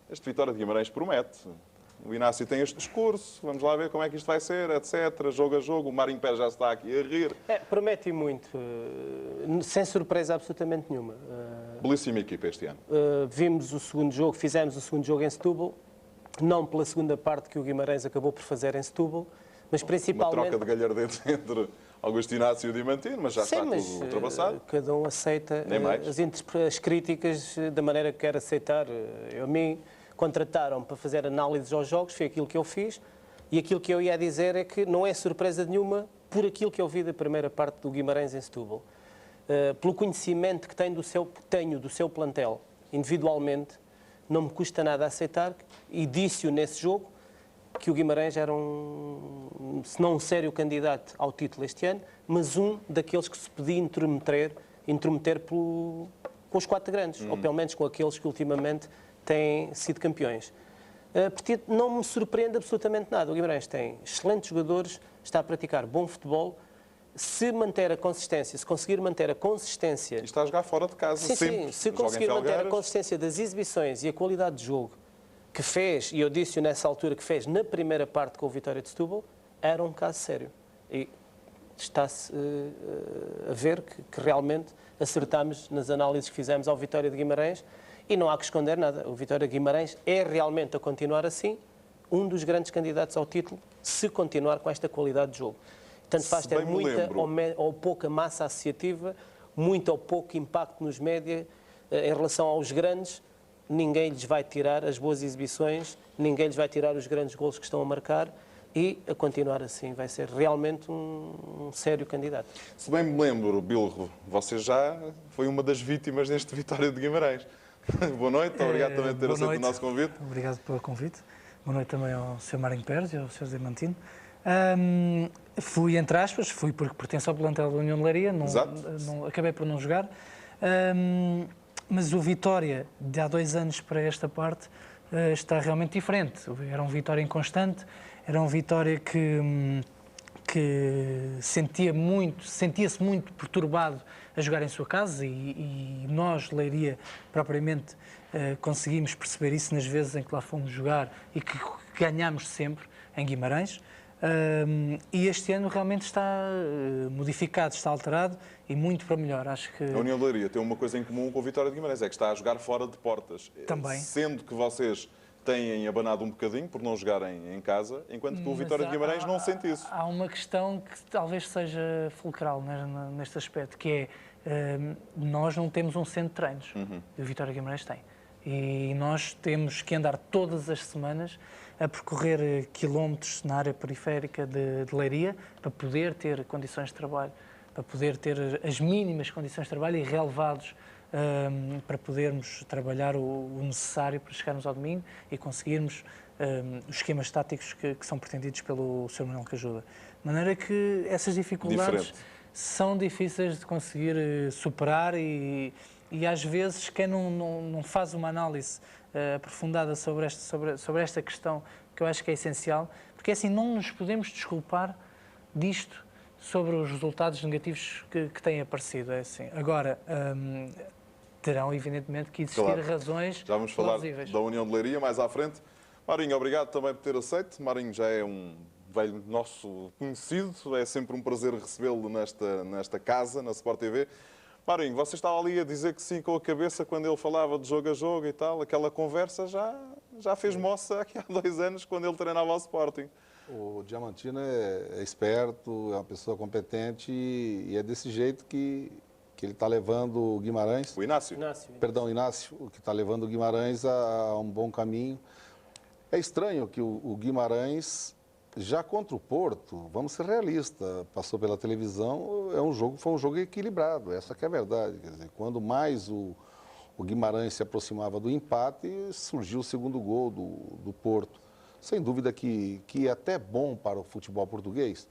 este Vitória de Guimarães promete. O Inácio tem este discurso, vamos lá ver como é que isto vai ser, etc. Jogo a jogo, o Marinho Pérez já está aqui a rir. Promete muito, sem surpresa absolutamente nenhuma. Belíssima equipa este ano. Vimos o segundo jogo, fizemos o segundo jogo em Setúbal, não pela segunda parte que o Guimarães acabou por fazer em Setúbal, mas principalmente... Uma troca de galhardetes entre Augusto Inácio e o Diamantino, mas já está tudo ultrapassado. Cada um aceita as críticas da maneira que quer aceitar. A mim contrataram para fazer análises aos jogos, foi aquilo que eu fiz, e aquilo que eu ia dizer é que não é surpresa nenhuma por aquilo que eu vi da primeira parte do Guimarães em Setúbal. Pelo conhecimento que tenho do seu plantel, individualmente, não me custa nada aceitar, e disse-o nesse jogo, que o Guimarães era se não um sério candidato ao título este ano, mas um daqueles que se podia intrometer com os quatro grandes, ou pelo menos com aqueles que ultimamente têm sido campeões. Portanto, não me surpreende absolutamente nada. O Guimarães tem excelentes jogadores, está a praticar bom futebol. Se manter a consistência, se conseguir manter a consistência... E está a jogar fora de casa, sempre. Sim, se conseguir manter a consistência das exibições e a qualidade de jogo que fez, e eu disse-o nessa altura, que fez na primeira parte com o Vitória de Setúbal, era um caso sério. E está-se a ver que realmente acertámos nas análises que fizemos ao Vitória de Guimarães, e não há que esconder nada. O Vitória de Guimarães é realmente, a continuar assim, um dos grandes candidatos ao título, se continuar com esta qualidade de jogo. Tanto faz ter muita ou pouca massa associativa, muito ou pouco impacto nos média em relação aos grandes, ninguém lhes vai tirar as boas exibições, ninguém lhes vai tirar os grandes golos que estão a marcar, e a continuar assim vai ser realmente um sério candidato. Se bem me lembro, Bilro, você já foi uma das vítimas deste Vitória de Guimarães. Boa noite, obrigado também por ter aceito o nosso convite. Obrigado pelo convite. Boa noite também ao Sr. Marinho Pérez e ao Sr. Diamantino. Fui, entre aspas, porque pertenço ao plantel da União de Leiria, acabei por não jogar, mas o Vitória, de há 2 anos para esta parte, está realmente diferente. Era um Vitória inconstante, era um Vitória que sentia-se muito perturbado a jogar em sua casa, e nós, Leiria, propriamente, conseguimos perceber isso nas vezes em que lá fomos jogar e que ganhámos sempre em Guimarães. E este ano realmente está modificado, está alterado, e muito para melhor. Acho que a União de Leiria tem uma coisa em comum com o Vitória de Guimarães, é que está a jogar fora de portas. Também. Sendo que vocês têm abanado um bocadinho por não jogarem em casa, enquanto que o Vitória de Guimarães não sente isso. Há uma questão que talvez seja fulcral neste aspecto, que é, nós não temos um centro de treinos, e o Vitória de Guimarães tem. E nós temos que andar todas as semanas a percorrer quilómetros na área periférica de Leiria para poder ter condições de trabalho, para poder ter as mínimas condições de trabalho e relevados para podermos trabalhar o necessário para chegarmos ao domingo e conseguirmos os esquemas táticos que são pretendidos pelo Sr. Manuel Cajuda. De maneira que essas dificuldades são difíceis de conseguir superar, e às vezes quem não faz uma análise aprofundada sobre esta questão, que eu acho que é essencial, porque assim não nos podemos desculpar disto sobre os resultados negativos que têm aparecido. É assim. Agora, terão evidentemente que existir razões plausíveis. Já vamos falar da União de Leiria mais à frente. Marinho, obrigado também por ter aceito. Marinho já é um velho nosso conhecido, é sempre um prazer recebê-lo nesta casa, na Sport TV. Marinho, você estava ali a dizer que sim com a cabeça quando ele falava de jogo a jogo e tal. Aquela conversa já fez moça aqui há 2 anos, quando ele treinava ao Sporting. O Diamantino é esperto, é uma pessoa competente, e é desse jeito que ele está levando o Guimarães... O Inácio. Perdão, Inácio, que está levando o Guimarães a um bom caminho. É estranho que o Guimarães, já contra o Porto, vamos ser realistas, passou pela televisão, foi um jogo equilibrado, essa que é a verdade. Quer dizer, quando mais o Guimarães se aproximava do empate, surgiu o segundo gol do Porto. Sem dúvida que é até bom para o futebol português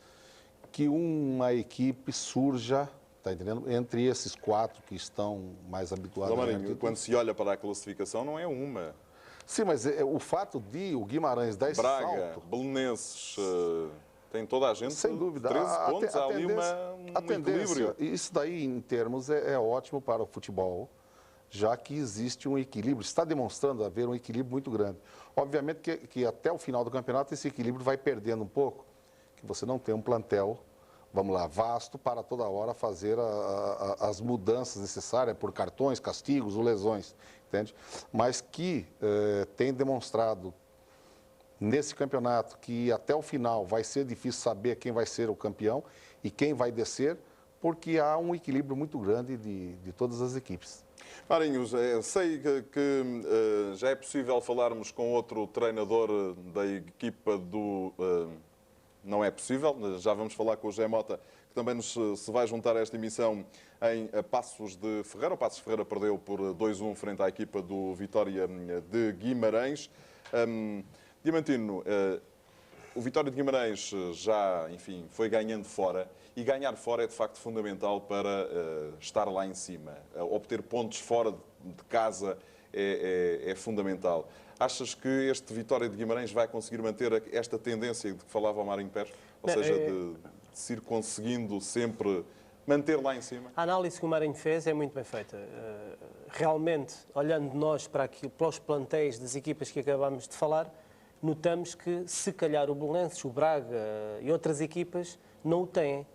que uma equipe surja, tá entendendo? Entre esses 4 que estão mais habituados. Marinho, quando se olha para a classificação, não é uma. Sim, mas o fato de o Guimarães dar esse Braga, salto... Belenenses, tem toda a gente. Sem dúvida. 13 pontos, há ali um equilíbrio. Isso daí, em termos, é ótimo para o futebol. já que existe um equilíbrio, está demonstrando haver um equilíbrio muito grande. Obviamente que até o final do campeonato esse equilíbrio vai perdendo um pouco, que você não tem um plantel, vamos lá, vasto para toda hora fazer as mudanças necessárias por cartões, castigos ou lesões, entende? Mas que tem demonstrado nesse campeonato que até o final vai ser difícil saber quem vai ser o campeão e quem vai descer, porque há um equilíbrio muito grande de todas as equipes. Marinhos, sei que já é possível falarmos com outro treinador da equipa do... Não é possível, já vamos falar com o José Mota, que também se vai juntar a esta emissão em Paços de Ferreira. O Paços de Ferreira perdeu por 2-1 frente à equipa do Vitória de Guimarães. Diamantino, o Vitória de Guimarães já, enfim, foi ganhando fora, e ganhar fora é de facto fundamental para estar lá em cima. Obter pontos fora de casa é fundamental. Achas que este Vitória de Guimarães vai conseguir manter esta tendência de que falava o Marinho Pérez? Ou seja, de se ir conseguindo sempre manter lá em cima? A análise que o Marinho fez é muito bem feita. Realmente, olhando nós para os plantéis das equipas que acabámos de falar, notamos que, se calhar, o Belenenses, o Braga e outras equipas não o têm.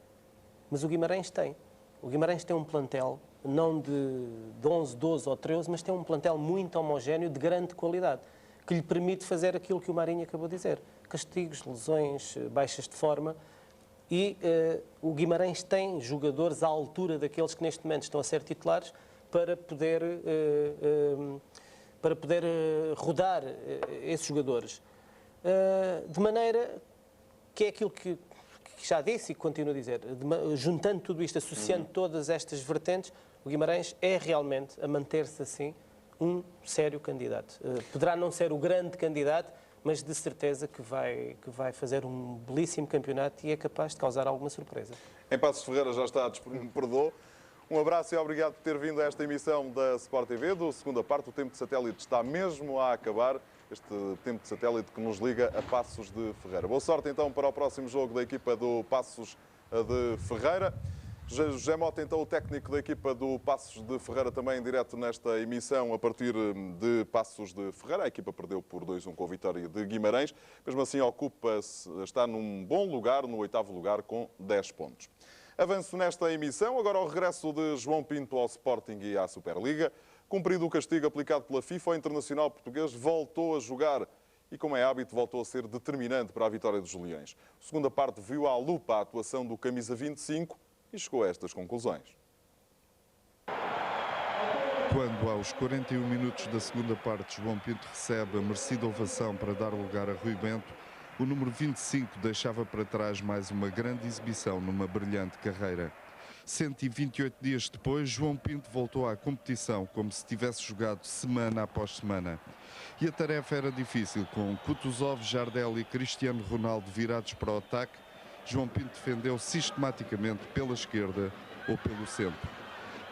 Mas o Guimarães tem. O Guimarães tem um plantel, não de 11, 12 ou 13, mas tem um plantel muito homogéneo, de grande qualidade, que lhe permite fazer aquilo que o Marinho acabou de dizer. Castigos, lesões, baixas de forma. E o Guimarães tem jogadores à altura daqueles que neste momento estão a ser titulares para poder rodar esses jogadores. De maneira que é aquilo que já disse e continuo a dizer, juntando tudo isto, associando todas estas vertentes, o Guimarães é realmente, a manter-se assim, um sério candidato. Poderá não ser o grande candidato, mas de certeza que vai fazer um belíssimo campeonato e é capaz de causar alguma surpresa. Em Paços de Ferreira já está disponível, perdoou. Um abraço e obrigado por ter vindo a esta emissão da Sport TV. Do segunda parte, o tempo de satélite está mesmo a acabar. Este tempo de satélite que nos liga a Paços de Ferreira. Boa sorte então para o próximo jogo da equipa do Paços de Ferreira. José Mota, então, o técnico da equipa do Paços de Ferreira, também em direto nesta emissão a partir de Paços de Ferreira. A equipa perdeu por 2-1 com a Vitória de Guimarães. Mesmo assim, está num bom lugar, no 8º lugar, com 10 pontos. Avanço nesta emissão, agora ao regresso de João Pinto ao Sporting e à Superliga. Cumprido o castigo aplicado pela FIFA, o internacional português voltou a jogar e, como é hábito, voltou a ser determinante para a vitória dos Leões. A segunda parte viu à lupa a atuação do camisa 25 e chegou a estas conclusões. Quando, aos 41 minutos da segunda parte, João Pinto recebe a merecida ovação para dar lugar a Rui Bento, o número 25 deixava para trás mais uma grande exibição numa brilhante carreira. 128 dias depois, João Pinto voltou à competição como se tivesse jogado semana após semana. E a tarefa era difícil, com Kutuzov, Jardel e Cristiano Ronaldo virados para o ataque. João Pinto defendeu sistematicamente pela esquerda ou pelo centro.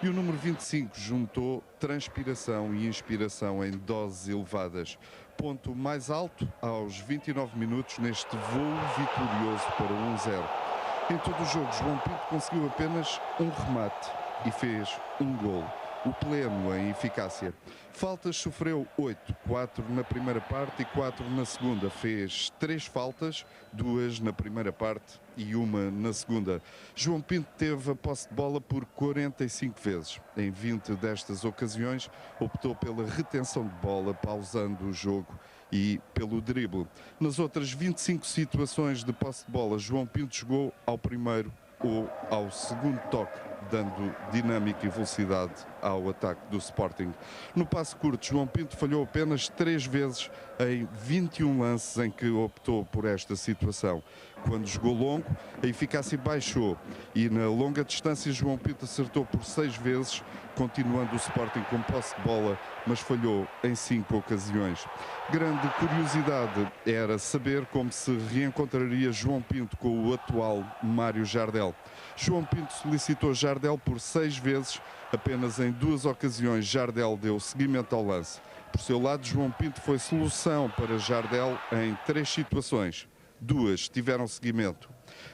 E o número 25 juntou transpiração e inspiração em doses elevadas. Ponto mais alto aos 29 minutos neste voo vitorioso para 1-0. Em todo o jogo, João Pinto conseguiu apenas um remate e fez um golo. O pleno em eficácia. Faltas sofreu 8, 4 na primeira parte e 4 na segunda. Fez 3 faltas, 2 na primeira parte e 1 na segunda. João Pinto teve a posse de bola por 45 vezes. Em 20 destas ocasiões, optou pela retenção de bola, pausando o jogo e pelo drible. Nas outras 25 situações de posse de bola, João Pinto jogou ao primeiro ou ao segundo toque, dando dinâmica e velocidade ao ataque do Sporting. No passe curto, João Pinto falhou apenas 3 vezes em 21 lances em que optou por esta situação. Quando jogou longo, a eficácia baixou e na longa distância João Pinto acertou por 6 vezes, continuando o Sporting com posse de bola, mas falhou em 5 ocasiões. Grande curiosidade era saber como se reencontraria João Pinto com o atual Mário Jardel. João Pinto solicitou Jardel por 6 vezes, apenas em 2 ocasiões Jardel deu seguimento ao lance. Por seu lado, João Pinto foi solução para Jardel em 3 situações. 2 tiveram seguimento.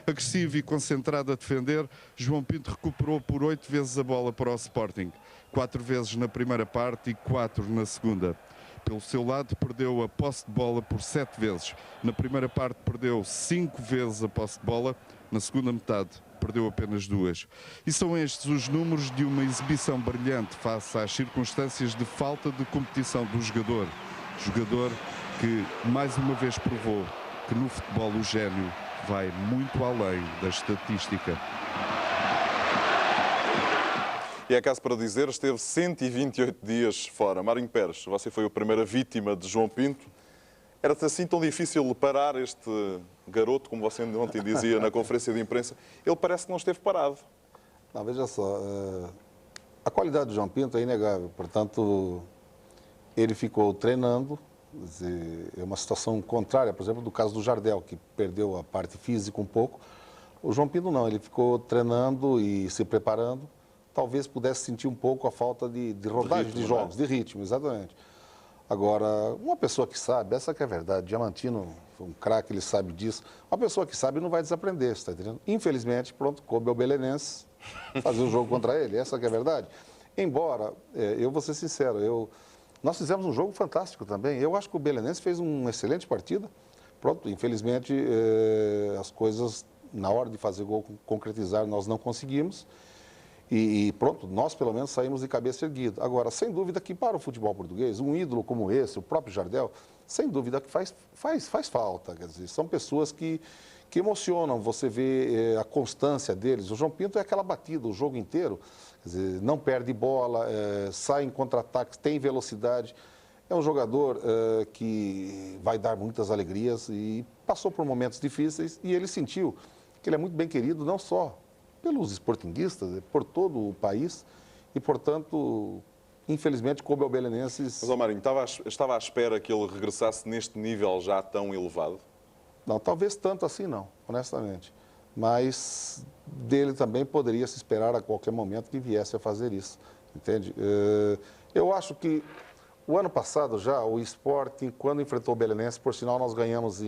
Agressivo e concentrado a defender, João Pinto recuperou por 8 vezes a bola para o Sporting. 4 vezes na primeira parte e 4 na segunda. Pelo seu lado, perdeu a posse de bola por 7 vezes. Na primeira parte, perdeu 5 vezes a posse de bola. Na segunda metade, perdeu apenas 2. E são estes os números de uma exibição brilhante face às circunstâncias de falta de competição do jogador. Jogador que, mais uma vez, provou que no futebol o gênio vai muito além da estatística. E é caso para dizer, esteve 128 dias fora. Marinho Pérez, você foi a primeira vítima de João Pinto. Era-te assim tão difícil parar este garoto, como você ontem dizia na conferência de imprensa? Ele parece que não esteve parado. Não, veja só, a qualidade do João Pinto é inegável. Portanto, ele ficou treinando. É uma situação contrária, por exemplo, do caso do Jardel, que perdeu a parte física um pouco. O João Pinto não, ele ficou treinando e se preparando. Talvez pudesse sentir um pouco a falta de rodagem de jogos, de ritmo, exatamente. Agora, uma pessoa que sabe, essa que é a verdade, Diamantino foi um craque, ele sabe disso. Uma pessoa que sabe não vai desaprender, você está entendendo? Infelizmente, pronto, coube ao Belenenses fazer o jogo contra ele, essa que é a verdade. Embora, eu vou ser sincero, nós fizemos um jogo fantástico também. Eu acho que o Belenenses fez uma excelente partida. Pronto, infelizmente, as coisas, na hora de fazer gol, concretizar, nós não conseguimos. E pronto, nós pelo menos saímos de cabeça erguida. Agora, sem dúvida que para o futebol português, um ídolo como esse, o próprio Jardel, sem dúvida que faz falta. Quer dizer, são pessoas que emocionam, você vê a constância deles. O João Pinto é aquela batida o jogo inteiro, quer dizer, não perde bola, sai em contra-ataques, tem velocidade. É um jogador que vai dar muitas alegrias e passou por momentos difíceis e ele sentiu que ele é muito bem querido, não só pelos sportinguistas, por todo o país e, portanto, infelizmente, coube ao Belenenses... Mas, Marinho, estava à espera que ele regressasse neste nível já tão elevado? Não, talvez tanto assim não, honestamente. Mas dele também poderia se esperar a qualquer momento que viesse a fazer isso, entende? Eu acho que o ano passado já, o Sporting, quando enfrentou o Belenenses, por sinal, nós ganhamos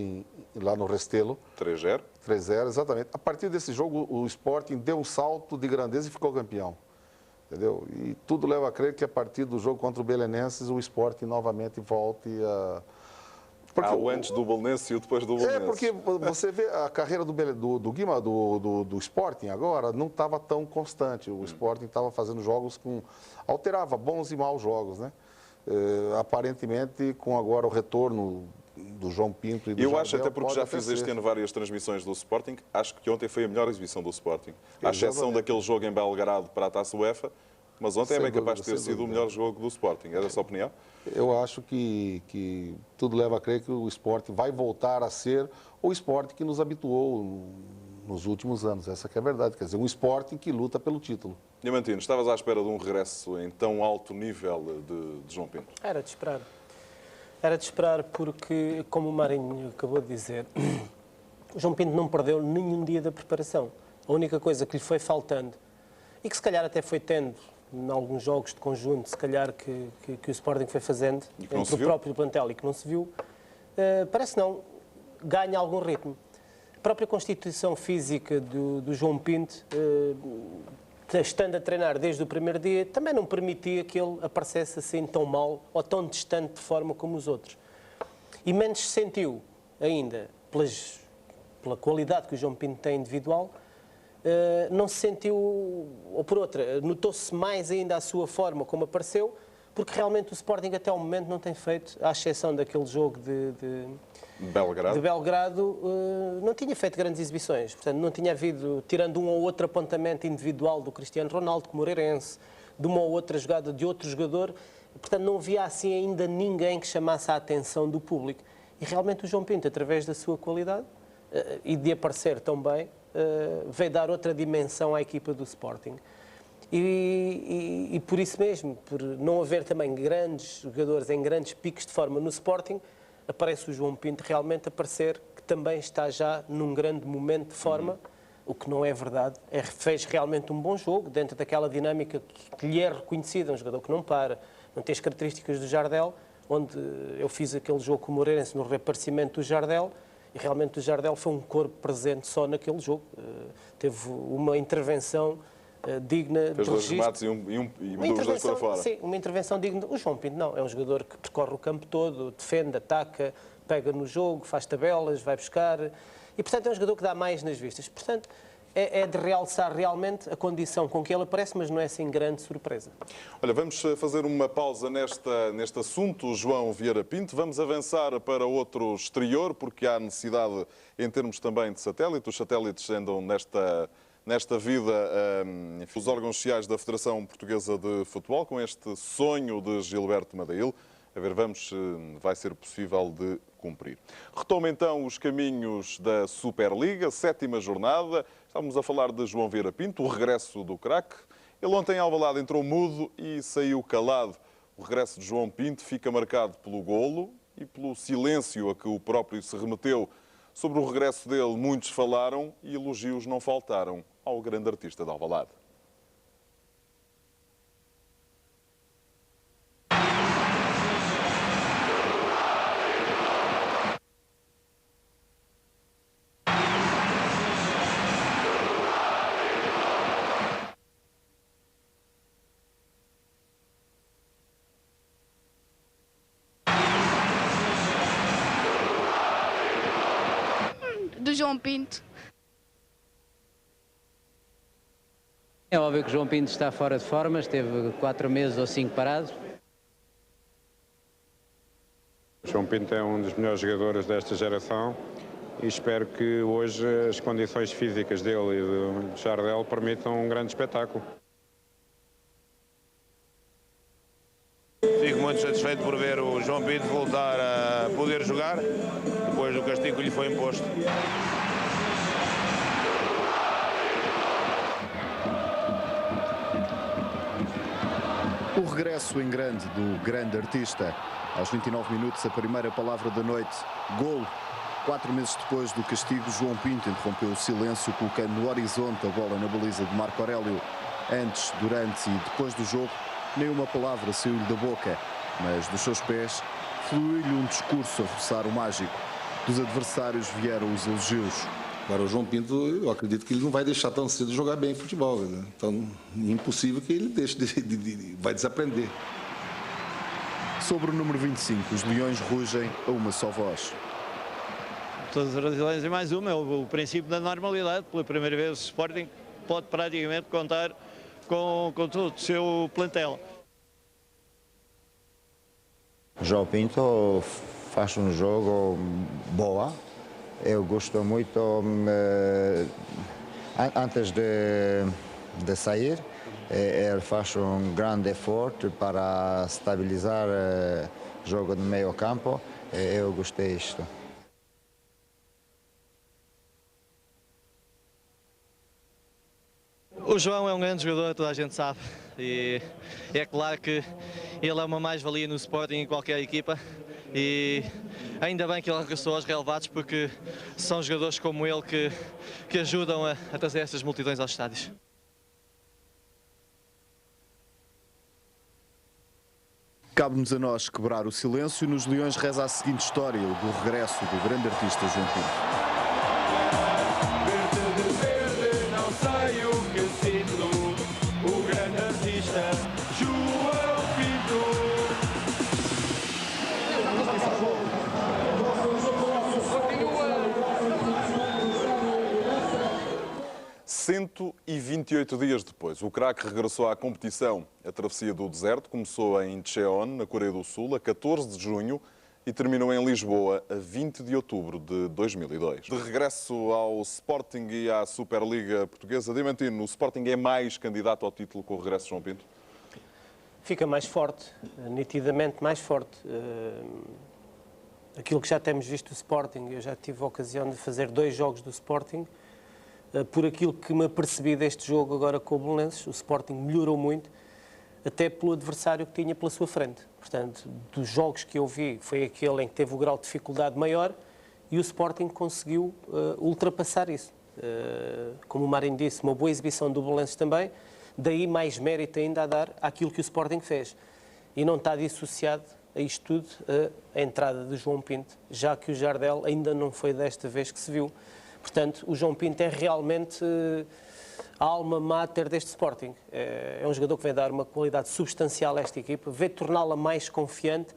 lá no Restelo. 3-0? 3-0, exatamente. A partir desse jogo, o Sporting deu um salto de grandeza e ficou campeão. Entendeu? E tudo leva a crer que a partir do jogo contra o Belenenses, o Sporting novamente volte a... O antes do Belenenses e o depois do Belenenses. Porque você vê a carreira do Sporting agora não estava tão constante. O Sporting estava fazendo jogos alterava bons e maus jogos, né? Aparentemente, com agora o retorno do João Pinto e do Jardel, acho, até porque já fiz este ano várias transmissões do Sporting, acho que ontem foi a melhor exibição do Sporting. À exceção daquele jogo em Belgrado para a Taça UEFA, mas ontem é bem capaz de ter sido o melhor jogo do Sporting. É a sua opinião? Eu acho que tudo leva a crer que o Sporting vai voltar a ser o Sporting que nos habituou nos últimos anos. Essa que é a verdade. Quer dizer, um Sporting que luta pelo título. Diamantino, estavas à espera de um regresso em tão alto nível de João Pinto? Era de esperar. Era de esperar porque, como o Marinho acabou de dizer, o João Pinto não perdeu nenhum dia da preparação. A única coisa que lhe foi faltando, e que se calhar até foi tendo em alguns jogos de conjunto, se calhar que o Sporting foi fazendo entre o próprio plantel e que não se viu, parece não, ganha algum ritmo. A própria constituição física do João Pinto, estando a treinar desde o primeiro dia, também não permitia que ele aparecesse assim tão mal ou tão distante de forma como os outros. E menos se sentiu ainda, pela qualidade que o João Pinto tem individual, não se sentiu, ou por outra, notou-se mais ainda a sua forma como apareceu, porque realmente o Sporting até ao momento não tem feito, à exceção daquele jogo de Belgrado, não tinha feito grandes exibições. Portanto, não tinha havido, tirando um ou outro apontamento individual do Cristiano Ronaldo, como Moreirense, de uma ou outra jogada de outro jogador, portanto, não havia assim ainda ninguém que chamasse a atenção do público. E realmente o João Pinto, através da sua qualidade e de aparecer tão bem, veio dar outra dimensão à equipa do Sporting. E por isso mesmo, por não haver também grandes jogadores em grandes picos de forma no Sporting, aparece o João Pinto realmente a parecer que também está já num grande momento de forma, o que não é verdade. Fez realmente um bom jogo, dentro daquela dinâmica que lhe é reconhecida, um jogador que não para, não tem as características do Jardel, onde eu fiz aquele jogo com o Moreirense no reaparecimento do Jardel, E realmente o Jardel foi um corpo presente só naquele jogo. Teve uma intervenção digna de Fez dois registro. remates e mandou os dois para fora. Sim, uma intervenção digna. O João Pinto não, é um jogador que percorre o campo todo, defende, ataca, pega no jogo, faz tabelas, vai buscar. E, portanto, é um jogador que dá mais nas vistas. Portanto, é de realçar realmente a condição com que ele aparece, mas não é assim grande surpresa. Olha, vamos fazer uma pausa neste assunto, João Vieira Pinto. Vamos avançar para outro exterior, porque há necessidade em termos também de satélite. Os satélites andam nesta vida, os órgãos sociais da Federação Portuguesa de Futebol, com este sonho de Gilberto Madail. A ver, vai ser possível de cumprir. Retoma então os caminhos da Superliga, 7ª jornada. Estávamos a falar de João Vieira Pinto, o regresso do craque. Ele ontem em Alvalade entrou mudo e saiu calado. O regresso de João Pinto fica marcado pelo golo e pelo silêncio a que o próprio se remeteu. Sobre o regresso dele, muitos falaram e elogios não faltaram ao grande artista de Alvalade. Do João Pinto. É óbvio que o João Pinto está fora de forma, esteve 4 meses ou 5 parado. O João Pinto é um dos melhores jogadores desta geração e espero que hoje as condições físicas dele e do Jardel permitam um grande espetáculo. Fico muito satisfeito por ver o João Pinto voltar a poder jogar depois do castigo que lhe foi imposto. O regresso em grande do grande artista. Aos 29 minutos, a primeira palavra da noite. Golo. 4 meses depois do castigo, João Pinto interrompeu o silêncio, colocando no horizonte a bola na baliza de Marco Aurélio. Antes, durante e depois do jogo, nenhuma palavra saiu-lhe da boca, mas dos seus pés fluiu-lhe um discurso a roçar o mágico. Dos adversários vieram os elogios. Agora, o João Pinto, eu acredito que ele não vai deixar tão cedo de jogar bem futebol. Né? Então, impossível que ele deixe vai desaprender. Sobre o número 25, os leões rugem a uma só voz. Todos os brasileiros e mais uma, é o princípio da normalidade. Pela primeira vez o Sporting pode praticamente contar com todo o seu plantel. João Pinto faz um jogo boa. Eu gosto muito, antes de sair, ele faz um grande esforço para estabilizar o jogo no meio campo. Eu gostei disto. O João é um grande jogador, toda a gente sabe, e é claro que ele é uma mais-valia no Sporting em qualquer equipa, e ainda bem que ele regressou aos relevados, porque são jogadores como ele que ajudam a trazer essas multidões aos estádios. Cabe-nos a nós quebrar o silêncio. Nos Leões reza a seguinte história, o do regresso do grande artista João Pinto. João Pinto. 128 dias depois, o craque regressou à competição. A travessia do deserto começou em Incheon, na Coreia do Sul, a 14 de junho e terminou em Lisboa, a 20 de outubro de 2002. De regresso ao Sporting e à Superliga Portuguesa, Diamantino, o Sporting é mais candidato ao título com o regresso de João Pinto? Fica mais forte, nitidamente mais forte. Aquilo que já temos visto do Sporting, eu já tive a ocasião de fazer 2 jogos do Sporting. Por aquilo que me apercebi deste jogo agora com o Belenenses, o Sporting melhorou muito, até pelo adversário que tinha pela sua frente. Portanto, dos jogos que eu vi, foi aquele em que teve o grau de dificuldade maior e o Sporting conseguiu ultrapassar isso. Como o Marinho disse, uma boa exibição do Belenenses também, daí mais mérito ainda a dar àquilo que o Sporting fez. E não está dissociado a isto tudo a entrada de João Pinto, já que o Jardel ainda não foi desta vez que se viu. Portanto, o João Pinto é realmente a alma mater deste Sporting. É um jogador que vem dar uma qualidade substancial a esta equipa, vem torná-la mais confiante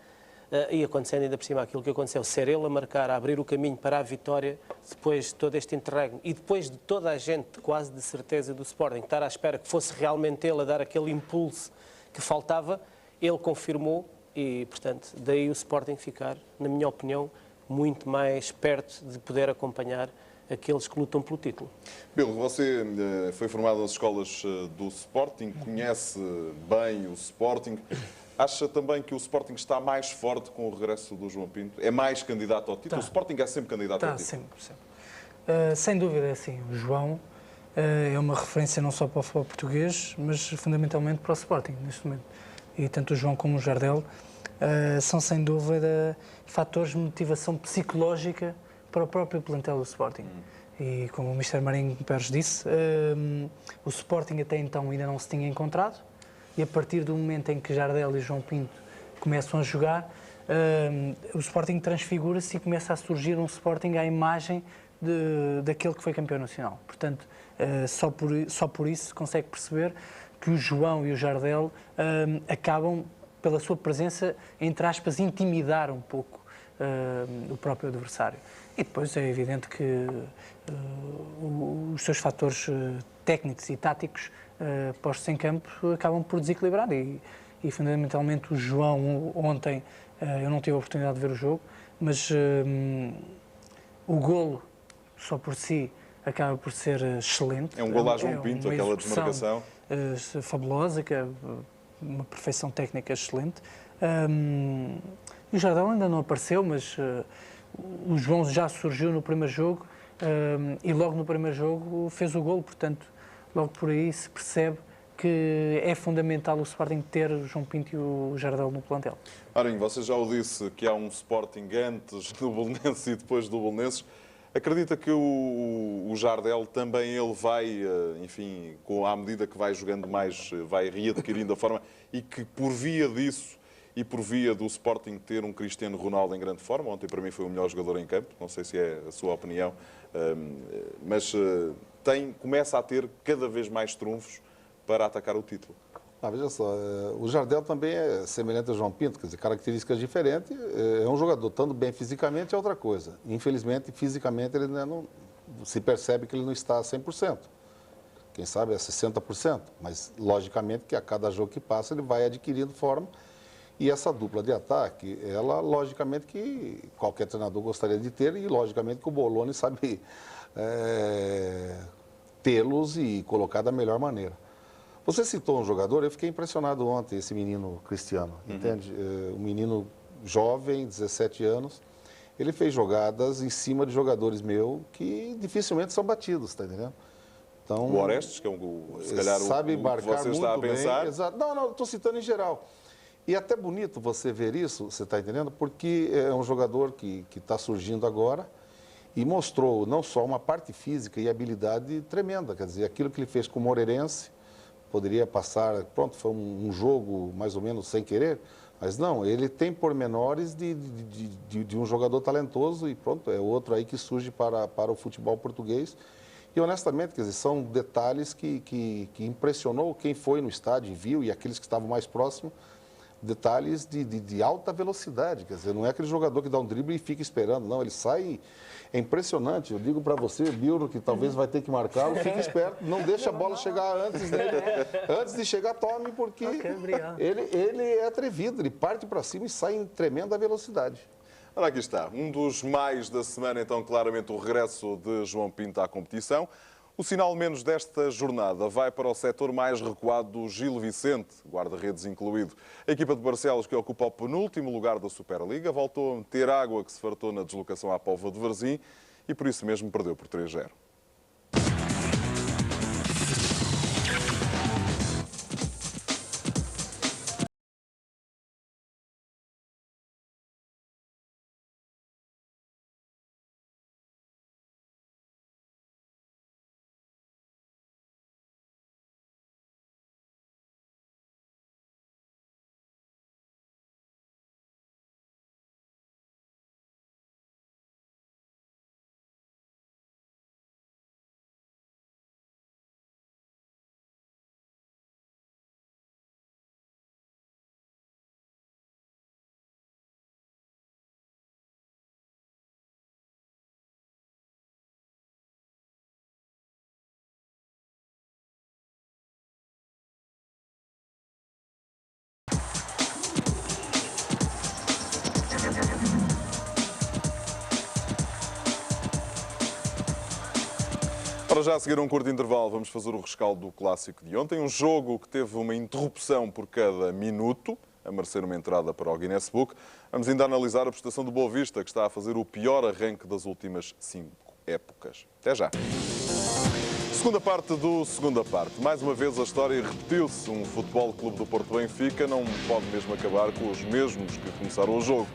e acontecendo ainda por cima aquilo que aconteceu, ser ele a marcar, a abrir o caminho para a vitória, depois de todo este interregno e depois de toda a gente, quase de certeza do Sporting, estar à espera que fosse realmente ele a dar aquele impulso que faltava, ele confirmou e, portanto, daí o Sporting ficar, na minha opinião, muito mais perto de poder acompanhar aqueles que lutam pelo título. Bill, você foi formado nas escolas do Sporting, conhece bem o Sporting. Acha também que o Sporting está mais forte com o regresso do João Pinto? É mais candidato ao título? O Sporting é sempre candidato ao título? Sempre. Sem dúvida, é assim. O João é uma referência não só para o futebol português, mas fundamentalmente para o Sporting, neste momento. E tanto o João como o Jardel são, sem dúvida, fatores de motivação psicológica para o próprio plantel do Sporting. E como o Mr. Marinho Pérez disse, o Sporting até então ainda não se tinha encontrado, e a partir do momento em que Jardel e João Pinto começam a jogar, o Sporting transfigura-se e começa a surgir um Sporting à imagem daquele que foi campeão nacional. Portanto, só por isso se consegue perceber que o João e o Jardel acabam, pela sua presença, entre aspas, intimidar um pouco o próprio adversário. E depois é evidente que os seus fatores técnicos e táticos postos em campo acabam por desequilibrar e fundamentalmente o João ontem, eu não tive a oportunidade de ver o jogo, mas o golo só por si acaba por ser excelente. É um golo a João Pinto, aquela desmarcação fabulosa, que é uma perfeição técnica excelente. O Jardel ainda não apareceu, mas o João já surgiu no primeiro jogo e logo no primeiro jogo fez o golo, portanto, logo por aí se percebe que é fundamental o Sporting ter o João Pinto e o Jardel no plantel. Marinho, você já o disse que há um Sporting antes do Belenenses e depois do Belenenses. Acredita que o Jardel também ele vai, enfim, à medida que vai jogando mais, vai readquirindo a forma e que por via disso e por via do Sporting ter um Cristiano Ronaldo em grande forma, ontem para mim foi o melhor jogador em campo, não sei se é a sua opinião, mas começa a ter cada vez mais trunfos para atacar o título. Veja só, o Jardel também é semelhante ao João Pinto, quer dizer, características diferentes. É um jogador, estando bem fisicamente é outra coisa. Infelizmente, fisicamente, ele não se percebe que ele não está a 100%. Quem sabe é 60%, mas logicamente que a cada jogo que passa ele vai adquirindo forma. E essa dupla de ataque, ela logicamente que qualquer treinador gostaria de ter e logicamente que o Boloni sabe tê-los e colocar da melhor maneira. Você citou um jogador, eu fiquei impressionado ontem, esse menino Cristiano, entende? Um menino jovem, 17 anos, ele fez jogadas em cima de jogadores meus que dificilmente são batidos, tá entendendo? Então, o Orestes, que é se calhar sabe o que marcar você está a pensar. Bem, exato. Não, estou citando em geral. E é até bonito você ver isso, você está entendendo? Porque é um jogador que está surgindo agora e mostrou não só uma parte física e habilidade tremenda, quer dizer, aquilo que ele fez com o Moreirense, poderia passar, pronto, foi um jogo mais ou menos sem querer, mas não, ele tem pormenores de um jogador talentoso e pronto, é outro aí que surge para o futebol português. E honestamente, quer dizer, são detalhes que impressionou quem foi no estádio e viu e aqueles que estavam mais próximos, detalhes de alta velocidade, quer dizer, não é aquele jogador que dá um drible e fica esperando, não, ele sai, é impressionante, eu digo para você, Bilro, que talvez vai ter que marcar, fica esperto, não deixa a bola chegar antes dele, antes de chegar tome, porque ele é atrevido, ele parte para cima e sai em tremenda velocidade. Ora, aqui está, um dos mais da semana, então, claramente o regresso de João Pinto à competição. O sinal menos desta jornada vai para o setor mais recuado do Gil Vicente, guarda-redes incluído. A equipa de Barcelos, que ocupa o penúltimo lugar da Superliga, voltou a meter água que se fartou na deslocação à Póvoa de Varzim e por isso mesmo perdeu por 3-0. Para já a seguir um curto intervalo, vamos fazer o rescaldo do clássico de ontem. Um jogo que teve uma interrupção por cada minuto, a merecer uma entrada para o Guinness Book. Vamos ainda analisar a prestação do Boa Vista, que está a fazer o pior arranque das últimas 5 épocas. Até já. Segunda parte do Segunda Parte. Mais uma vez a história repetiu-se. Um Futebol Clube do Porto Benfica não pode mesmo acabar com os mesmos que começaram o jogo.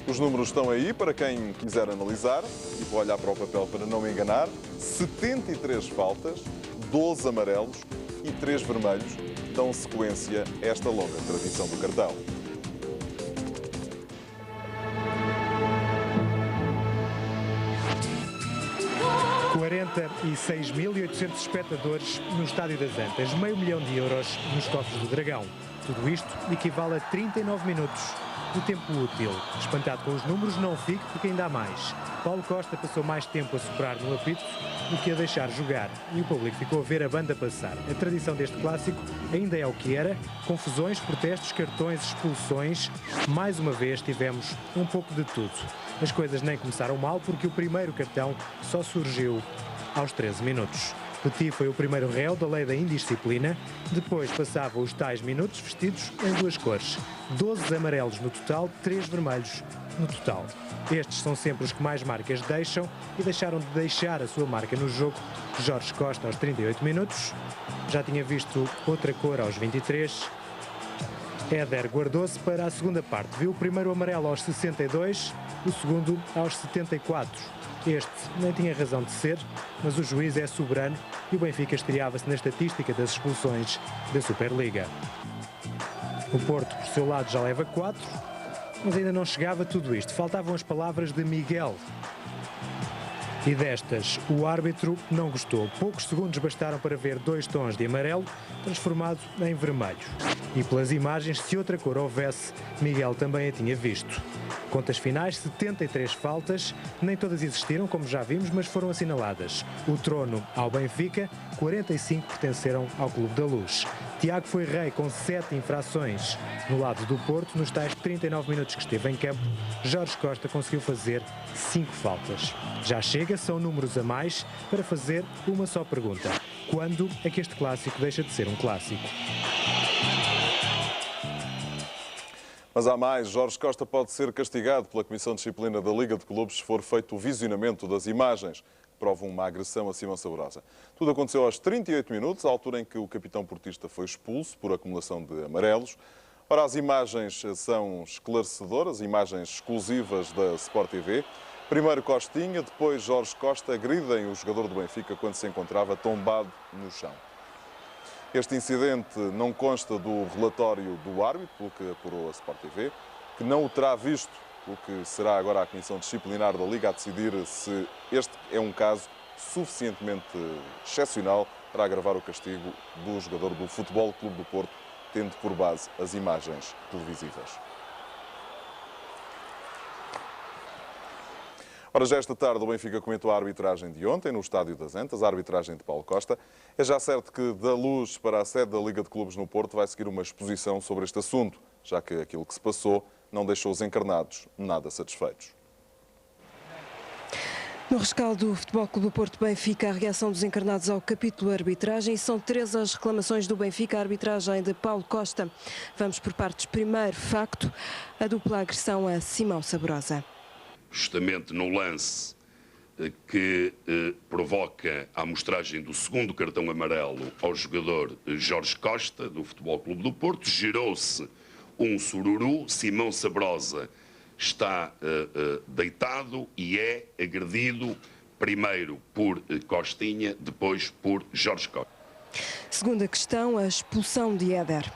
Os números estão aí para quem quiser analisar, e vou olhar para o papel para não me enganar. 73 faltas, 12 amarelos e 3 vermelhos dão sequência a esta longa tradição do cartão. €46.800 espectadores no Estádio das Antas, €500 mil nos cofres do Dragão. Tudo isto equivale a 39 minutos do tempo útil. Espantado com os números, não fico porque ainda há mais. Paulo Costa passou mais tempo a soprar no apito do que a deixar jogar e o público ficou a ver a banda passar. A tradição deste clássico ainda é o que era: confusões, protestos, cartões, expulsões. Mais uma vez tivemos um pouco de tudo. As coisas nem começaram mal porque o primeiro cartão só surgiu aos 13 minutos. Petit foi o primeiro réu da lei da indisciplina, depois passava os tais minutos vestidos em 2 cores. 12 amarelos no total, 3 vermelhos no total. Estes são sempre os que mais marcas deixam e deixaram de deixar a sua marca no jogo. Jorge Costa aos 38 minutos, já tinha visto outra cor aos 23. Éder guardou-se para a segunda parte. Viu o primeiro amarelo aos 62, o segundo aos 74. Este nem tinha razão de ser, mas o juiz é soberano e o Benfica estreava-se na estatística das expulsões da Superliga. O Porto, por seu lado, já leva 4, mas ainda não chegava a tudo isto. Faltavam as palavras de Miguel. E destas, o árbitro não gostou. Poucos segundos bastaram para ver 2 tons de amarelo transformado em vermelho. E pelas imagens, se outra cor houvesse, Miguel também a tinha visto. Contas finais, 73 faltas, nem todas existiram, como já vimos, mas foram assinaladas. O trono ao Benfica, 45 pertenceram ao Clube da Luz. Tiago foi rei com 7 infrações. No lado do Porto, nos tais 39 minutos que esteve em campo, Jorge Costa conseguiu fazer 5 faltas. Já chega, são números a mais, para fazer uma só pergunta: quando é que este clássico deixa de ser um clássico? Mas há mais. Jorge Costa pode ser castigado pela Comissão de Disciplina da Liga de Clubes se for feito o visionamento das imagens que provam uma agressão a Simão Sabrosa. Tudo aconteceu aos 38 minutos, à altura em que o capitão portista foi expulso por acumulação de amarelos. Ora, as imagens são esclarecedoras, imagens exclusivas da Sport TV. Primeiro Costinha, depois Jorge Costa agridem o jogador do Benfica quando se encontrava tombado no chão. Este incidente não consta do relatório do árbitro, pelo que apurou a Sport TV, que não o terá visto, o que será agora a Comissão Disciplinar da Liga a decidir se este é um caso suficientemente excepcional para agravar o castigo do jogador do Futebol Clube do Porto, tendo por base as imagens televisivas. Ora, já esta tarde o Benfica comentou a arbitragem de ontem no Estádio das Antas, a arbitragem de Paulo Costa. É já certo que da Luz para a sede da Liga de Clubes no Porto vai seguir uma exposição sobre este assunto, já que aquilo que se passou não deixou os encarnados nada satisfeitos. No rescaldo do Futebol Clube do Porto Benfica, a reação dos encarnados ao capítulo arbitragem. São 3 as reclamações do Benfica à arbitragem de Paulo Costa. Vamos por partes. Primeiro facto, a dupla agressão a Simão Sabrosa. Justamente no lance que provoca a amostragem do segundo cartão amarelo ao jogador Jorge Costa, do Futebol Clube do Porto, gerou-se um sururu. Simão Sabrosa está deitado e é agredido primeiro por Costinha, depois por Jorge Costa. Segunda questão, a expulsão de Éder.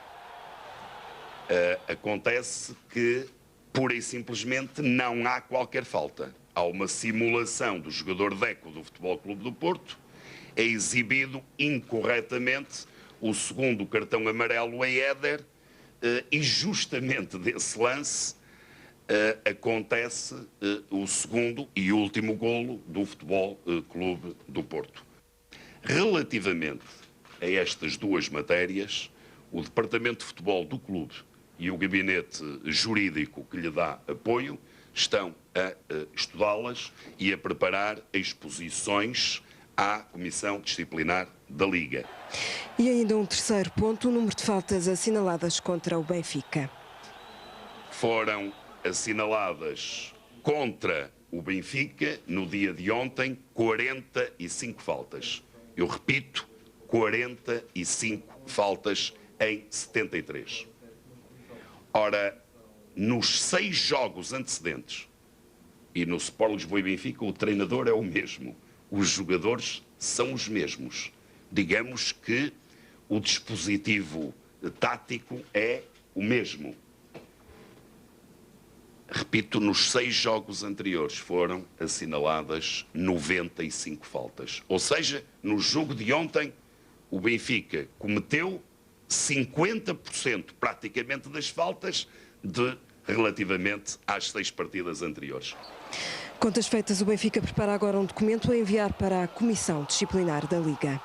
Acontece que pura e simplesmente não há qualquer falta. Há uma simulação do jogador Deco do Futebol Clube do Porto, é exibido incorretamente o segundo cartão amarelo a Éder e justamente desse lance acontece o segundo e último golo do Futebol Clube do Porto. Relativamente a estas duas matérias, o Departamento de Futebol do clube e o gabinete jurídico que lhe dá apoio estão a estudá-las e a preparar exposições à Comissão Disciplinar da Liga. E ainda um terceiro ponto, o número de faltas assinaladas contra o Benfica. Foram assinaladas contra o Benfica, no dia de ontem, 45 faltas. Eu repito, 45 faltas em 73. Ora, nos 6 jogos antecedentes, e no Sport Lisboa e Benfica, o treinador é o mesmo, os jogadores são os mesmos. Digamos que o dispositivo tático é o mesmo. Repito, nos 6 jogos anteriores foram assinaladas 95 faltas. Ou seja, no jogo de ontem, o Benfica cometeu 50% praticamente das faltas relativamente às 6 partidas anteriores. Contas feitas, o Benfica prepara agora um documento a enviar para a Comissão Disciplinar da Liga.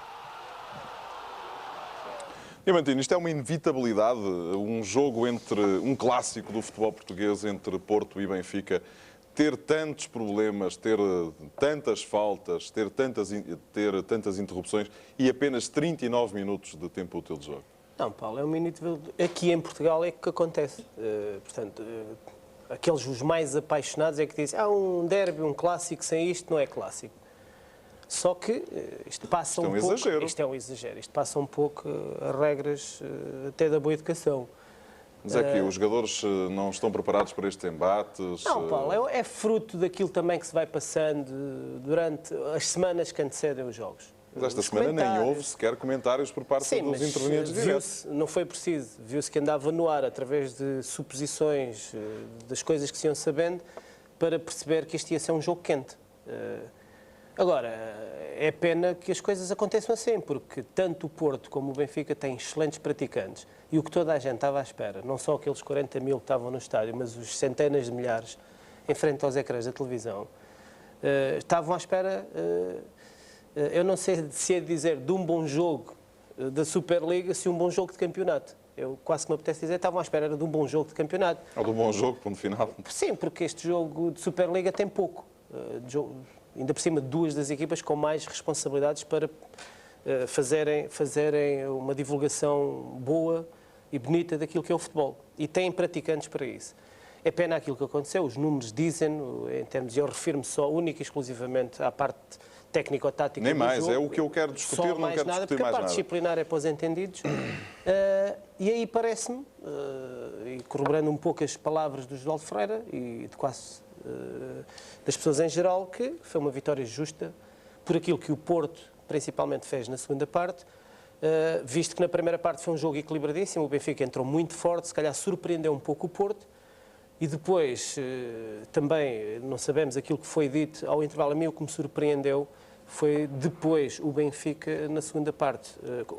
Diamantino, isto é uma inevitabilidade, um jogo entre um clássico do futebol português entre Porto e Benfica, ter tantos problemas, ter tantas faltas, ter tantas interrupções e apenas 39 minutos de tempo útil de jogo. Não, Paulo, é uma inevitabilidade. Aqui em Portugal é que acontece. Aqueles os mais apaixonados é que dizem um derby, um clássico sem isto não é clássico. Só que isto passa um pouco... Exagero. Isto é um exagero. Isto passa um pouco as regras até da boa educação. Mas é que os jogadores não estão preparados para estes embates? Não, Paulo, é fruto daquilo também que se vai passando durante as semanas que antecedem os jogos. Mas esta semana nem houve sequer comentários por parte dos intervenientes diretos. Não foi preciso. Viu-se que andava no ar através de suposições das coisas que se iam sabendo para perceber que este ia ser um jogo quente. Agora, é pena que as coisas aconteçam assim, porque tanto o Porto como o Benfica têm excelentes praticantes. E o que toda a gente estava à espera, não só aqueles 40 mil que estavam no estádio, mas os centenas de milhares em frente aos ecrãs da televisão, estavam à espera, eu não sei se é dizer de um bom jogo da Superliga, se um bom jogo de campeonato. Eu quase que me apetece dizer, estavam à espera de um bom jogo de campeonato. Ou de um bom jogo, ponto final. Sim, porque este jogo de Superliga tem pouco. Ainda por cima, 2 das equipas com mais responsabilidades para fazerem uma divulgação boa e bonita daquilo que é o futebol. E têm praticantes para isso. É pena aquilo que aconteceu, os números dizem, em termos, eu refiro-me só única e exclusivamente à parte técnico-tática do jogo. Nem mais, é o que eu quero discutir, não quero discutir mais nada. Porque a parte disciplinar é para os entendidos. E aí parece-me, e corroborando um pouco as palavras do João Ferreira e de quase das pessoas em geral, que foi uma vitória justa por aquilo que o Porto principalmente fez na segunda parte, visto que na primeira parte foi um jogo equilibradíssimo, o Benfica entrou muito forte, se calhar surpreendeu um pouco o Porto, e depois também não sabemos aquilo que foi dito ao intervalo. A mim o que me surpreendeu foi depois o Benfica na segunda parte,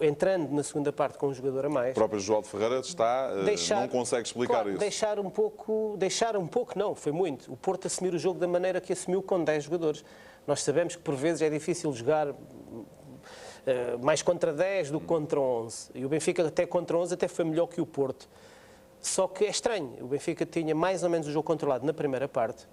entrando na segunda parte com um jogador a mais. O próprio João Ferreira não consegue explicar isso. Deixar um pouco não, foi muito. O Porto assumir o jogo da maneira que assumiu com 10 jogadores. Nós sabemos que por vezes é difícil jogar mais contra 10 do que contra 11. E o Benfica até contra 11 até foi melhor que o Porto. Só que é estranho, o Benfica tinha mais ou menos o jogo controlado na primeira parte.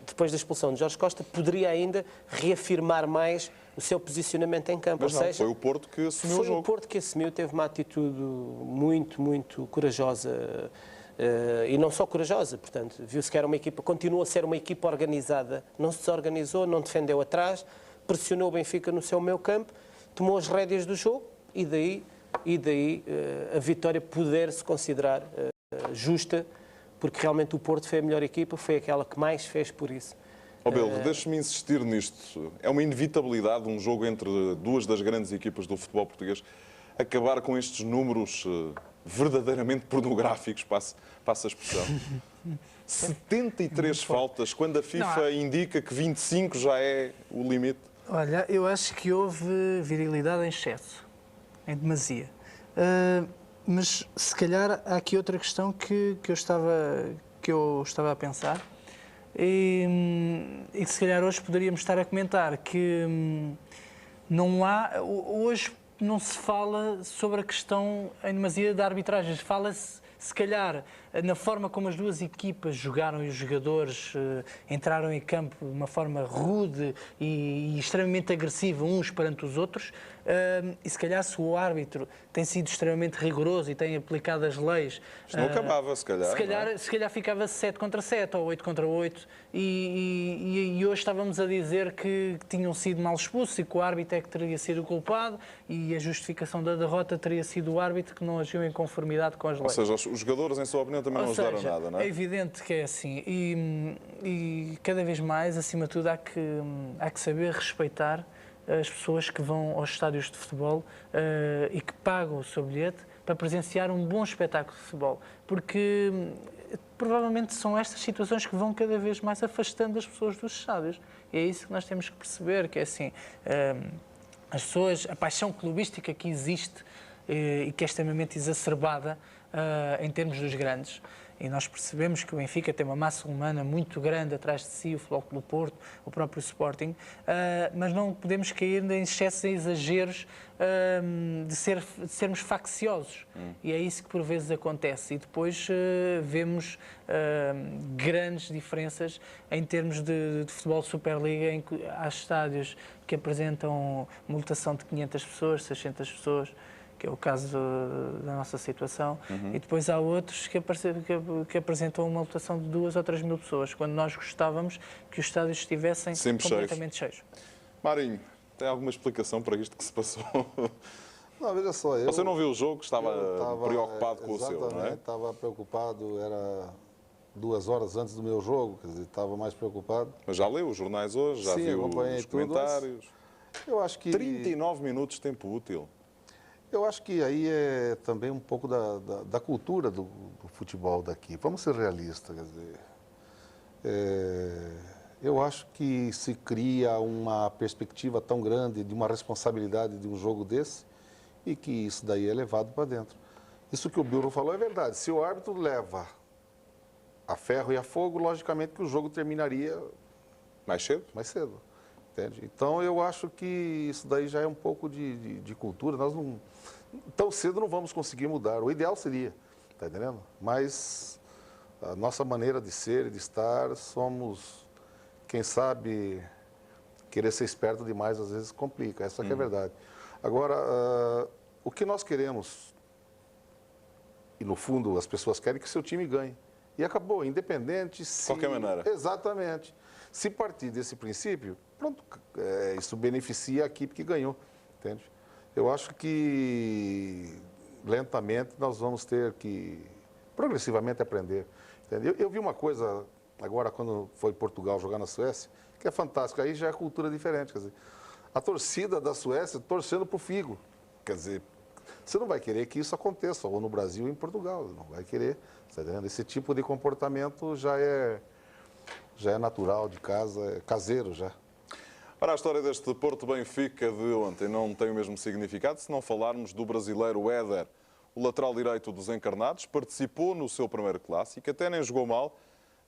Depois da expulsão de Jorge Costa, poderia ainda reafirmar mais o seu posicionamento em campo. Mas não, foi o Porto que assumiu o jogo. Foi o Porto que assumiu, teve uma atitude muito, muito corajosa. E não só corajosa, portanto, viu-se que era uma equipa, continua a ser uma equipa organizada, não se desorganizou, não defendeu atrás, pressionou o Benfica no seu meio campo, tomou as rédeas do jogo e daí a vitória poder-se considerar justa, porque realmente o Porto foi a melhor equipa, foi aquela que mais fez por isso. Belo, deixe-me insistir nisto. É uma inevitabilidade um jogo entre 2 das grandes equipas do futebol português acabar com estes números verdadeiramente pornográficos, passo a expressão. 73 faltas, quando a FIFA indica que 25 já é o limite. Olha, eu acho que houve virilidade em excesso, em demasia. Mas se calhar há aqui outra questão que eu estava a pensar e que se calhar hoje poderíamos estar a comentar, que hoje não se fala sobre a questão em demasia da arbitragem, fala-se se calhar na forma como as duas equipas jogaram e os jogadores entraram em campo de uma forma rude e extremamente agressiva uns perante os outros, e se calhar se o árbitro tem sido extremamente rigoroso e tem aplicado as leis... Isto não acabava, se calhar. Se calhar ficava 7 contra 7 ou 8 contra 8 e hoje estávamos a dizer que tinham sido mal expulsos e que o árbitro é que teria sido o culpado e a justificação da derrota teria sido o árbitro que não agiu em conformidade com as leis. Ou seja, os jogadores, em sua opinião, também não ajudaram nada, não é? É evidente que é assim e cada vez mais, acima de tudo, há que saber respeitar as pessoas que vão aos estádios de futebol e que pagam o seu bilhete para presenciar um bom espetáculo de futebol, porque provavelmente são estas situações que vão cada vez mais afastando as pessoas dos estádios. E é isso que nós temos que perceber, que é assim, as pessoas, a paixão clubística que existe e que é extremamente exacerbada em termos dos grandes. E nós percebemos que o Benfica tem uma massa humana muito grande atrás de si, o Futebol Clube do Porto, o próprio Sporting, mas não podemos cair em excessos e exageros de sermos facciosos. E é isso que por vezes acontece. E depois vemos grandes diferenças em termos de futebol Superliga, em que há estádios que apresentam uma lotação de 500 pessoas, 600 pessoas, que é o caso da nossa situação, e depois há outros que apresentam uma lotação de 2 ou 3 mil pessoas, quando nós gostávamos que os estádios estivessem sempre completamente cheios. Marinho, tem alguma explicação para isto que se passou? Não, veja só, Você não viu o jogo, estava preocupado com o seu, não é? Exatamente, estava preocupado, era 2 horas antes do meu jogo, quer dizer, estava mais preocupado. Mas já leu os jornais hoje, já viu os comentários? Eu acho que... 39 minutos de tempo útil. Eu acho que aí é também um pouco da cultura do futebol daqui. Vamos ser realistas, quer dizer, eu acho que se cria uma perspectiva tão grande de uma responsabilidade de um jogo desse e que isso daí é levado para dentro. Isso que o Bilro falou é verdade. Se o árbitro leva a ferro e a fogo, logicamente que o jogo terminaria mais cedo. Entende? Então eu acho que isso daí já é um pouco de cultura. Nós não, tão cedo não vamos conseguir mudar. O ideal seria, está entendendo? Mas a nossa maneira de ser e de estar, somos, quem sabe, querer ser esperto demais às vezes complica. Essa que é a verdade. Agora, o que nós queremos, e no fundo as pessoas querem que seu time ganhe. E acabou, independente se... Qualquer maneira. Exatamente. Se partir desse princípio, pronto, isso beneficia a equipe que ganhou, entende? Eu acho que lentamente nós vamos ter que progressivamente aprender, entende? Eu vi uma coisa agora quando foi Portugal jogar na Suécia, que é fantástico, aí já é cultura diferente, quer dizer, a torcida da Suécia torcendo para o Figo, quer dizer, você não vai querer que isso aconteça, ou no Brasil ou em Portugal, não vai querer, tá entendendo? Esse tipo de comportamento já é natural de casa, é caseiro já. Ora, a história deste Porto-Benfica de ontem não tem o mesmo significado se não falarmos do brasileiro Éder. O lateral direito dos encarnados participou no seu primeiro clássico, até nem jogou mal,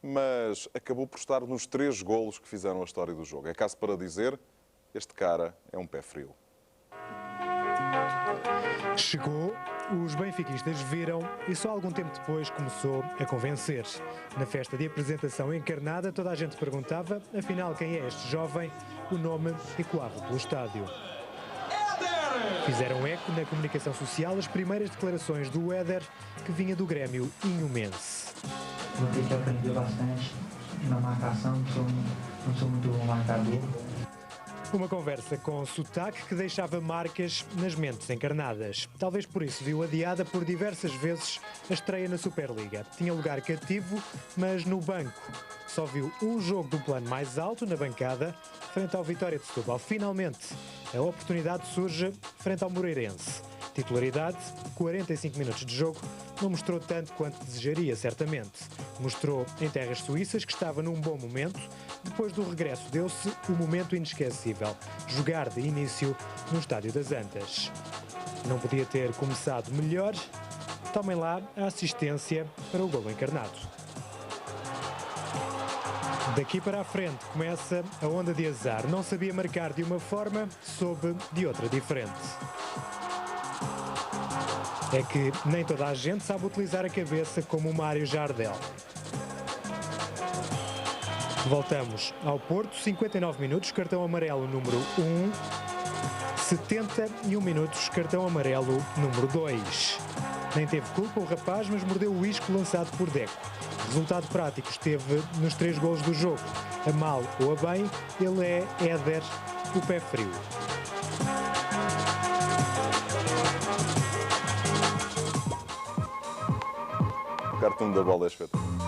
mas acabou por estar nos 3 golos que fizeram a história do jogo. É caso para dizer, este cara é um pé frio. Chegou, os benfiquistas viram e só algum tempo depois começou a convencer. Na festa de apresentação encarnada, toda a gente perguntava, afinal, quem é este jovem? O nome ecoava pelo estádio. Fizeram eco na comunicação social as primeiras declarações do Éder, que vinha do Grêmio Inhumense. Vou ter que aprender bastante na marcação, não sou muito bom marcador. Uma conversa com sotaque que deixava marcas nas mentes encarnadas. Talvez por isso viu adiada por diversas vezes a estreia na Superliga. Tinha lugar cativo, mas no banco. Só viu um jogo do plano mais alto na bancada, frente ao Vitória de Setúbal. Finalmente, a oportunidade surge frente ao Moreirense. Titularidade, 45 minutos de jogo, não mostrou tanto quanto desejaria, certamente. Mostrou em terras suíças que estava num bom momento. Depois do regresso deu-se o momento inesquecível, jogar de início no Estádio das Antas. Não podia ter começado melhor. Tomem lá a assistência para o golo encarnado. Daqui para a frente começa a onda de azar. Não sabia marcar de uma forma, soube de outra diferente. é que nem toda a gente sabe utilizar a cabeça como o Mário Jardel. Voltamos ao Porto, 59 minutos, cartão amarelo número 1, 71 minutos, cartão amarelo número 2. Nem teve culpa o rapaz, mas mordeu o isco lançado por Deco. Resultado prático esteve nos 3 golos do jogo. A mal ou a bem, ele é Éder, o pé frio. O cartão da bola é espetacular.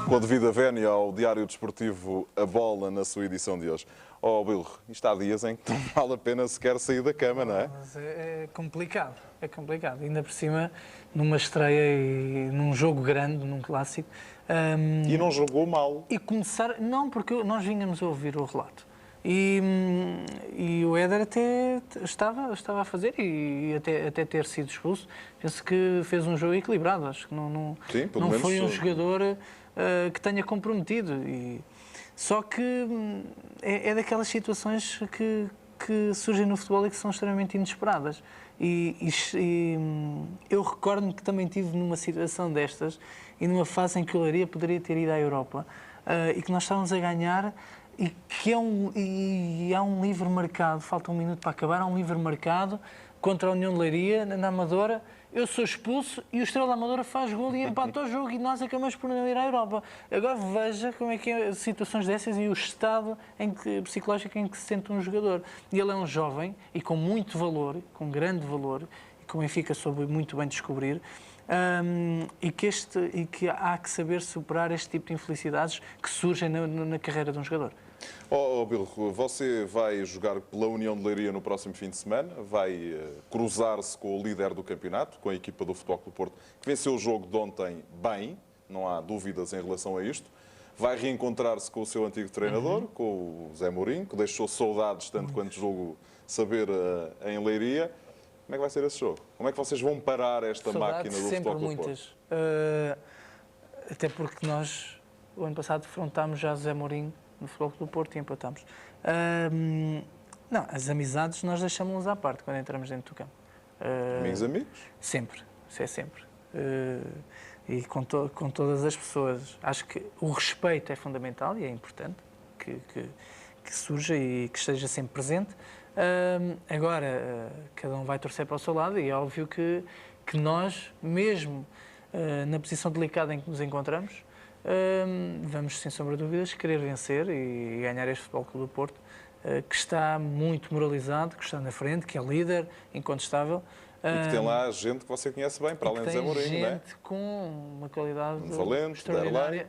Com a devida vénia ao Diário Desportivo A Bola na sua edição de hoje. Oh, Bilro, isto há dias em que não vale a pena sequer sair da cama, não é? Mas é complicado, é complicado. Ainda por cima, numa estreia e num jogo grande, num clássico. E não jogou mal. E começar... Não, porque nós vínhamos a ouvir o relato. E o Éder até estava a fazer, e até ter sido expulso, penso que fez um jogo equilibrado. Acho que não foi um jogador que tenha comprometido. Só que é daquelas situações que surgem no futebol e que são extremamente inesperadas. Eu recordo-me que também estive numa situação destas e numa fase em que o Leiria poderia ter ido à Europa e que nós estávamos a ganhar e que há um livre mercado, falta um minuto para acabar, há um livre mercado contra a União de Leiria, na Amadora. Eu sou expulso e o Estrela da Amadora faz gol e empata o jogo e nós acabamos por não ir à Europa. Agora veja como é que é situações dessas e o estado psicológico em que se sente um jogador. E ele é um jovem e com muito valor, com grande valor, e que o Benfica soube muito bem descobrir, e que há que saber superar este tipo de infelicidades que surgem na carreira de um jogador. Bilro, você vai jogar pela União de Leiria no próximo fim de semana, vai cruzar-se com o líder do campeonato, com a equipa do Futebol Clube do Porto, que venceu o jogo de ontem bem, não há dúvidas em relação a isto. Vai reencontrar-se com o seu antigo treinador, com o Zé Mourinho, que deixou saudades tanto quanto jogo saber em Leiria. Como é que vai ser esse jogo? Como é que vocês vão parar esta máquina do Futebol Clube do Porto? Até porque nós, o ano passado, defrontámos já Zé Mourinho no Futebol Clube do Porto e empatámos. Não, as amizades nós deixamos-las à parte quando entramos dentro do campo. Amigos amigos? Sempre, isso é sempre. E com todas as pessoas. Acho que o respeito é fundamental e é importante que surja e que esteja sempre presente. Agora, cada um vai torcer para o seu lado e é óbvio que nós, mesmo na posição delicada em que nos encontramos, vamos, sem sombra de dúvidas, querer vencer e ganhar este Futebol Clube do Porto, que está muito moralizado, que está na frente, que é líder, incontestável. E que tem lá gente que você conhece bem, para além de Zé Mourinho, não é? Gente com uma qualidade Valente, extraordinária.